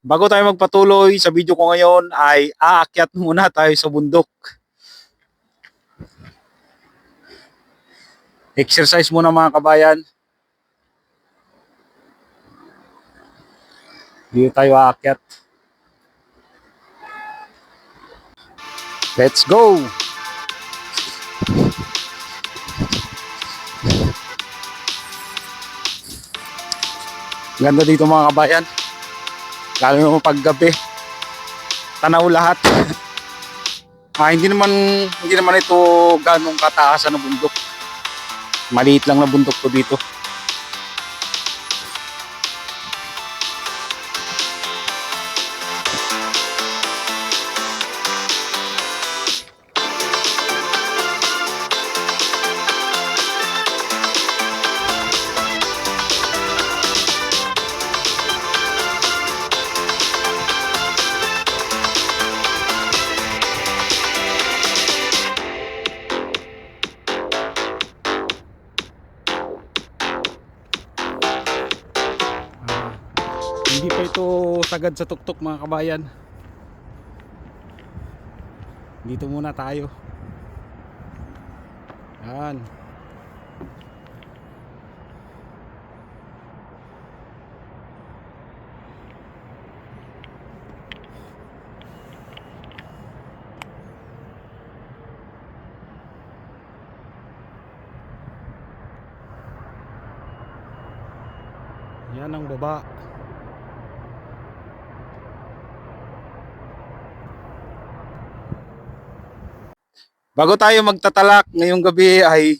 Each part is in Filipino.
Bago tayo magpatuloy sa video ko ngayon ay aakyat muna tayo sa bundok. Exercise muna mga kabayan. Dito tayo aakyat. Let's go! Ganda dito mga kabayan. Lalo naman paggabi. Tanaw lahat. Hindi naman ito ganong kataasan ng bundok. Maliit lang na bundok to dito. Hindi pa ito sagad sa tuktok mga kabayan. Dito muna tayo. Yan. Yan ang baba. Bago tayo magtatalak ngayong gabi ay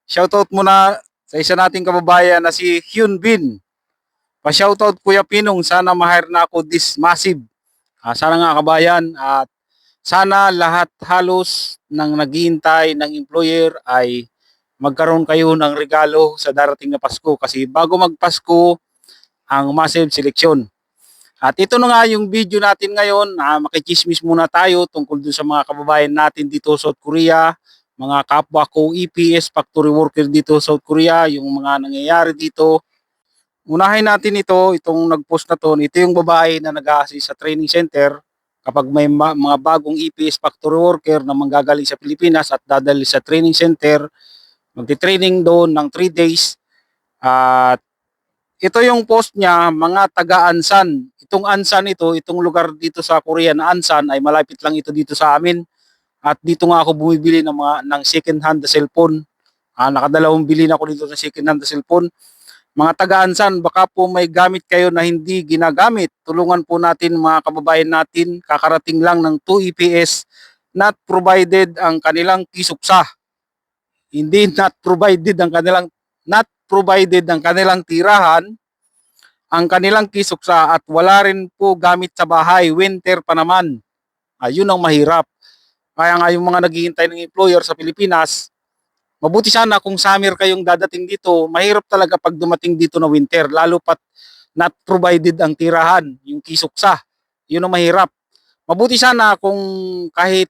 shoutout muna sa isa nating kababayan na si Hyun Bin. Pa-shoutout Kuya Pinong, sana ma-hire na ako this massive. Sana nga kabayan at sana lahat halos ng naghihintay ng employer ay magkaroon kayo ng regalo sa darating na Pasko kasi bago magpasko ang massive selection. At ito na nga yung video natin ngayon. Makichismis muna tayo tungkol dun sa mga kababayan natin dito sa South Korea, mga kapwa ko EPS factory worker dito sa South Korea, yung mga nangyayari dito. Unahin natin itong nag-post na to. Ito yung babae na nag-a-assist sa training center kapag may mga bagong EPS factory worker na manggagaling sa Pilipinas at dadali sa training center, magti-training doon ng 3 days. At ito yung post niya, mga taga-Ansan. Itong Ansan itong lugar dito sa Korea na Ansan ay malapit lang ito dito sa amin. At dito nga ako bumibili ng second hand na cellphone. Nakadalawang bili na ako dito ng second hand na cellphone. Mga taga-Ansan, baka po may gamit kayo na hindi ginagamit. Tulungan po natin mga kababayan natin. Kakarating lang ng 2 EPS, not provided ang kanilang kisuksa. Hindi not provided ang kanilang tirahan, ang kanilang kisuksa at wala rin po gamit sa bahay, winter pa naman. Ayun ang mahirap. Kaya nga yung mga naghihintay ng employer sa Pilipinas, mabuti sana kung summer kayong dadating dito, mahirap talaga pag dumating dito na winter, lalo pat not provided ang tirahan, yung kisuksa. Yun ang mahirap. Mabuti sana kung kahit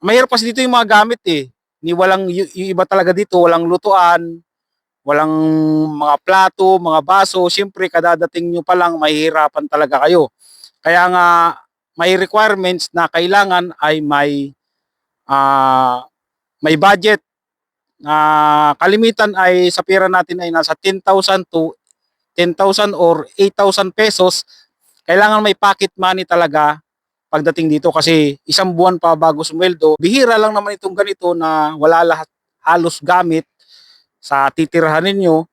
mahirap kasi dito yung mga gamit yung iba talaga dito, walang lutuan, walang mga plato, mga baso, siyempre kadadating nyo pa lang mahihirapan talaga kayo. Kaya nga may requirements na kailangan ay may budget. Kalimitan ay sa pera natin ay nasa 10,000 to 10,000 or 8,000 pesos. Kailangan may pocket money talaga pagdating dito kasi isang buwan pa bago sumweldo. Bihira lang naman itong ganito na wala lahat halos gamit sa titirhan ninyo.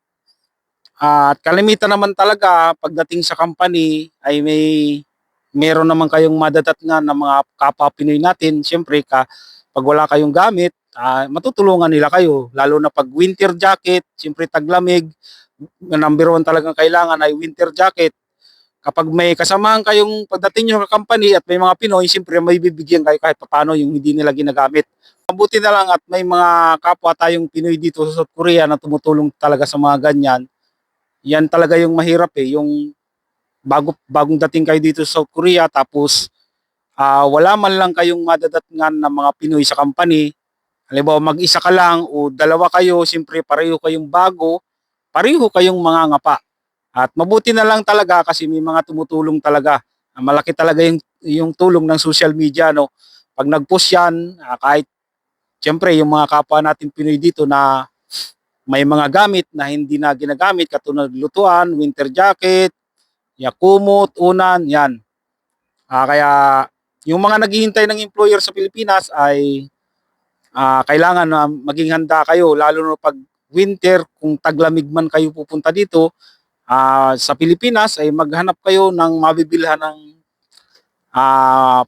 At kalimitan naman talaga pagdating sa company ay meron naman kayong madadatnan ng mga kapwa Pinoy natin. Siyempre pag wala kayong gamit, matutulungan nila kayo. Lalo na pag winter jacket, siyempre taglamig, number 1 talagang kailangan ay winter jacket. Kapag may kasamahan kayong pagdating nyo sa company at may mga Pinoy, siyempre may bibigyan kayo kahit paano yung hindi nila ginagamit. Mabuti na lang at may mga kapwa tayong Pinoy dito sa South Korea na tumutulong talaga sa mga ganyan. Yan talaga yung mahirap yung bagong dating kayo dito sa South Korea tapos wala man lang kayong madadatngan ng mga Pinoy sa company. Halimbawa mag-isa ka lang o dalawa kayo, siyempre pareho kayong bago, pareho kayong mga ngapa. At mabuti na lang talaga kasi may mga tumutulong talaga. Malaki talaga yung tulong ng social media, no. Pag nag-post yan, kahit siyempre yung mga kapwa natin Pinoy dito na may mga gamit na hindi na ginagamit katulad lutuan, winter jacket, yakumot, unan, yan. Kaya yung mga naghihintay ng employer sa Pilipinas ay kailangan na maging handa kayo lalo na pag winter, kung taglamig man kayo pupunta dito sa Pilipinas ay maghanap kayo ng mabibilhan ng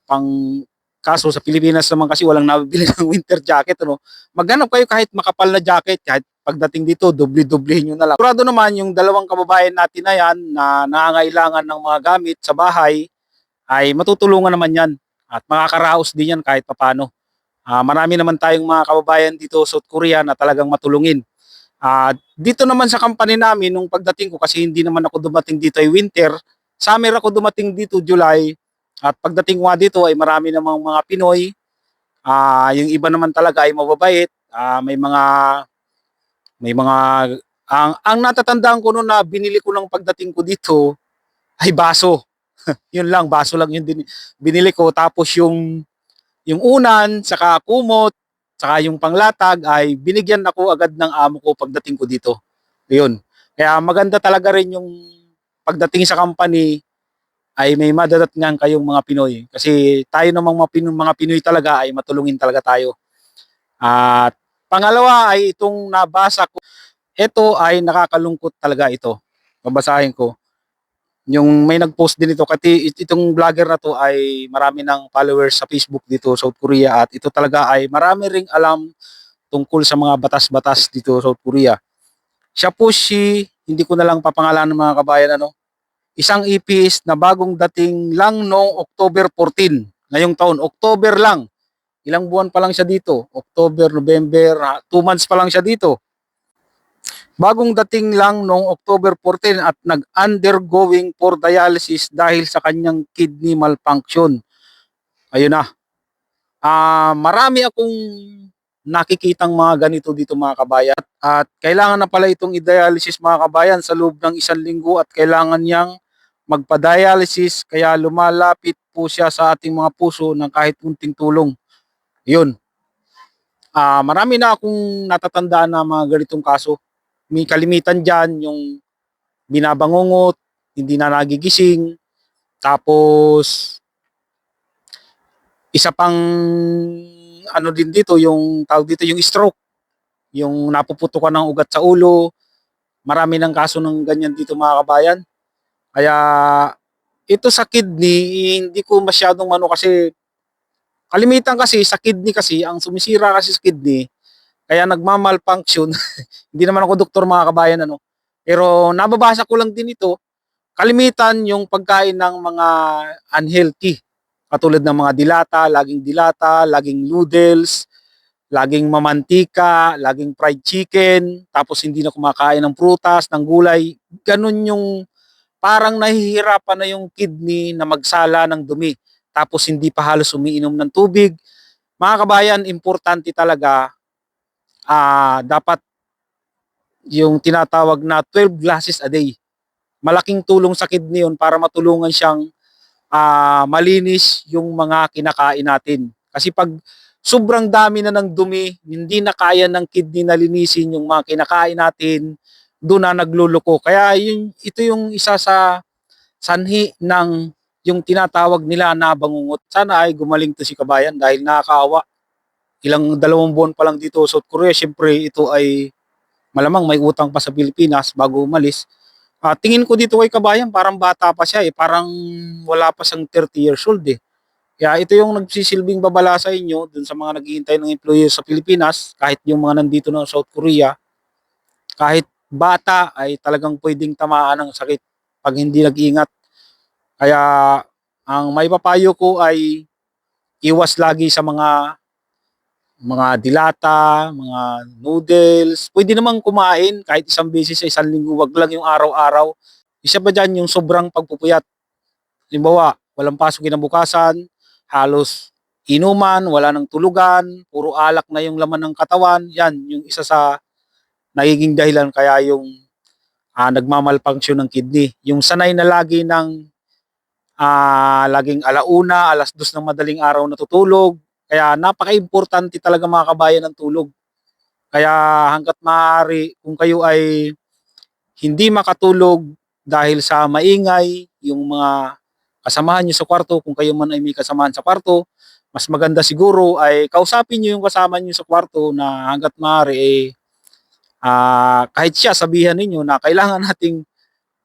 pang kaso sa Pilipinas naman kasi walang nabibili ng winter jacket, ano. Maghanap kayo kahit makapal na jacket, kahit pagdating dito doble-doblehin nyo na lang. Sigurado naman yung dalawang kababayan natin na yan na nangangailangan ng mga gamit sa bahay ay matutulungan naman yan at makakaraos din yan kahit papano. Marami naman tayong mga kababayan dito sa South Korea na talagang matulungin. Dito naman sa company namin, nung pagdating ko, kasi hindi naman ako dumating dito ay winter, summer ako dumating dito, July, at pagdating ko nga dito ay marami namang mga Pinoy, yung iba naman talaga ay mababait, may mga, ang natatandaan ko noon na binili ko ng pagdating ko dito ay baso. Yun lang, baso lang yung binili ko, tapos yung unan, saka kumot, saka yung panglatag ay binigyan ako agad ng amo ko pagdating ko dito. Yun. Kaya maganda talaga rin yung pagdating sa company ay may madadatngan kayong mga Pinoy. Kasi tayo namang mga Pinoy talaga ay matulungin talaga tayo. At pangalawa ay itong nabasa ko. Ito ay nakakalungkot talaga ito. Babasahin ko. Yung may nag-post din ito kasi itong vlogger na to ay marami ng followers sa Facebook dito sa South Korea at ito talaga ay marami ring alam tungkol sa mga batas-batas dito sa South Korea. Siya po hindi ko na lang papangalanan ng mga kabayan, ano, isang EPS na bagong dating lang noong October 14. Ngayong taon, October lang. Ilang buwan pa lang siya dito. October, November, 2 months pa lang siya dito. Bagong dating lang noong October 14 at nag-undergoing for dialysis dahil sa kanyang kidney malfunction. Ayun na. Marami akong nakikitang mga ganito dito mga kabayan. At kailangan na pala itong i-dialysis mga kabayan sa loob ng 1 linggo at kailangan niyang magpa-dialysis kaya lumalapit po siya sa ating mga puso ng kahit kunting tulong. Yun. Marami na akong natatandaan na mga ganitong kaso. May kalimitan dyan, yung binabangungot, hindi na nagigising, tapos isa pang ano din dito, yung tawag dito, yung stroke, yung napuputukan ng ugat sa ulo, marami ng kaso ng ganyan dito mga kabayan. Kaya ito sa kidney, hindi ko masyadong kasi kalimitan kasi sa kidney kasi, ang sumisira kasi sa kidney, kaya nagmamalfunction, hindi naman ako doktor mga kabayan, ano, pero nababasa ko lang din ito, kalimitan yung pagkain ng mga unhealthy. Katulad ng mga dilata, laging noodles, laging mamantika, laging fried chicken, tapos hindi na kumakain ng prutas, ng gulay. Ganun yung parang nahihirapan na yung kidney na magsala ng dumi. Tapos hindi pa halos umiinom ng tubig. Mga kabayan, importante talaga, dapat yung tinatawag na 12 glasses a day. Malaking tulong sa kidney yun para matulungan siyang malinis yung mga kinakain natin. Kasi pag sobrang dami na ng dumi, hindi na kaya ng kidney na linisin yung mga kinakain natin, doon na nagluluko. Kaya ito yung isa sa sanhi ng yung tinatawag nila na bangungot. Sana ay gumaling to si kabayan dahil nakakaawa. Ilang 2 buwan pa lang dito sa South Korea, syempre ito ay malamang may utang pa sa Pilipinas bago umalis. Tingin ko dito kay kabayan, parang bata pa siya eh. Parang wala pa siyang 30 years old eh. Kaya ito yung nagsisilbing babala sa inyo dun sa mga naghihintay ng employer sa Pilipinas, kahit yung mga nandito na sa South Korea, kahit bata ay talagang pwedeng tamaan ng sakit pag hindi nag-ingat. Kaya ang may papayo ko ay iwas lagi sa mga dilata, mga noodles. Pwede namang kumain kahit isang beses sa 1 linggo, wag lang yung araw-araw. Isa pa dyan yung sobrang pagpupuyat. Halimbawa, walang pasok kinabukasan, halos inuman, wala nang tulugan, puro alak na yung laman ng katawan. Yan, yung isa sa nagiging dahilan kaya yung nagmamalfunction ng kidney. Yung sanay na lagi ng laging alauna, alas 2 ng madaling araw natutulog. Kaya napaka-importante talaga mga kabayan ng tulog. Kaya hangga't maaari kung kayo ay hindi makatulog dahil sa maingay, yung mga kasamahan nyo sa kwarto, kung kayo man ay may kasamahan sa kwarto, mas maganda siguro ay kausapin nyo yung kasama nyo sa kwarto na hangga't maaari kahit siya sabihan ninyo na kailangan nating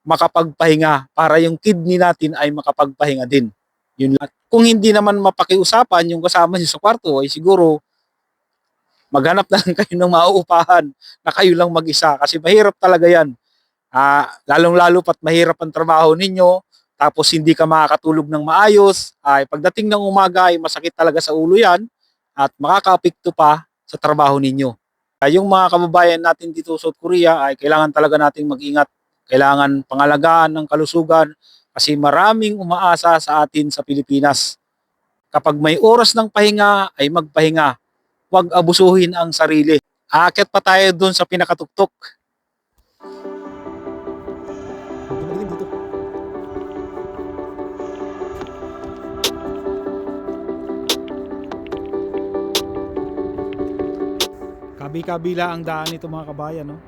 makapagpahinga para yung kidney natin ay makapagpahinga din. Yun lang. Kung hindi naman mapakiusapan yung kasama niyo sa kwarto ay siguro maghanap na lang kayo ng mauupahan na kayo lang mag-isa kasi mahirap talaga yan. Lalong-lalo pat mahirap ang trabaho ninyo tapos hindi ka makakatulog ng maayos. Pagdating ng umaga ay masakit talaga sa ulo yan at makakaapekto pa sa trabaho ninyo. Yung mga kababayan natin dito sa South Korea ay kailangan talaga nating mag-ingat. Kailangan pangalagaan ng kalusugan kasi maraming umaasa sa atin sa Pilipinas. Kapag may oras ng pahinga ay magpahinga. Huwag abusuhin ang sarili. Aakyat pa tayo dun sa pinakatuktok. Kabi-kabila ang daan nito mga kabayan, no?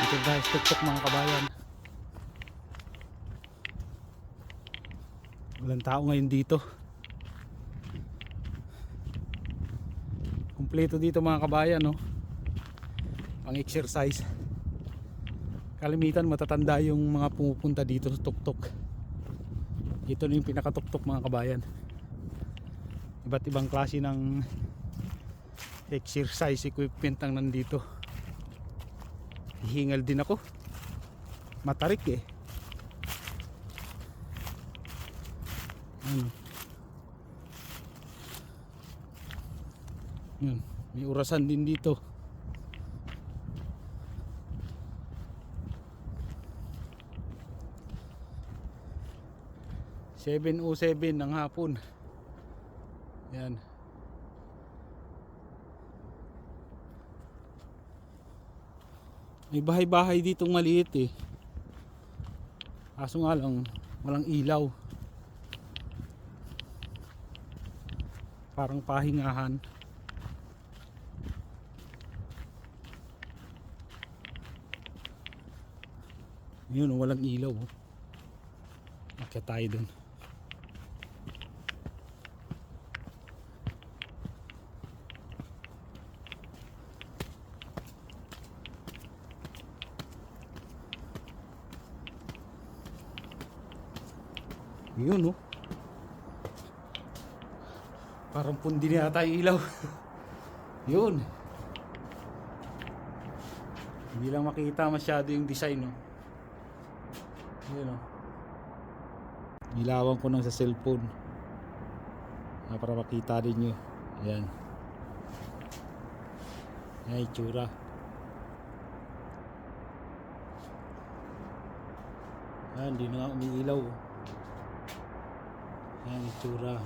Ito guys, tuktok mga kabayan. Walang tao ngayon dito. Kumpleto dito mga kabayan, no? Pang exercise. Kalimitan matatanda yung mga pumupunta dito sa tuktok. Ito na yung pinakatuktok mga kabayan. Iba't ibang klase ng exercise equipment ang nandito. Hihingal din ako. Matarik eh. Yun, may orasan din dito. Seven o 7 ng hapon. Yan. May bahay-bahay ditong maliit eh. Kaso nga lang walang ilaw. Parang pahingahan. Yun, walang ilaw. Akyat tayo dun. Yun, oh. Parang pundi na yata yung ilaw. Yun. Hindi lang makita masyado yung design, no. Yun, oh. Nilawan ko lang sa cellphone para makita din nyo. Ayan. Ayan, itsura. Ayan, hindi na nga umiilaw. Ayan, itsura.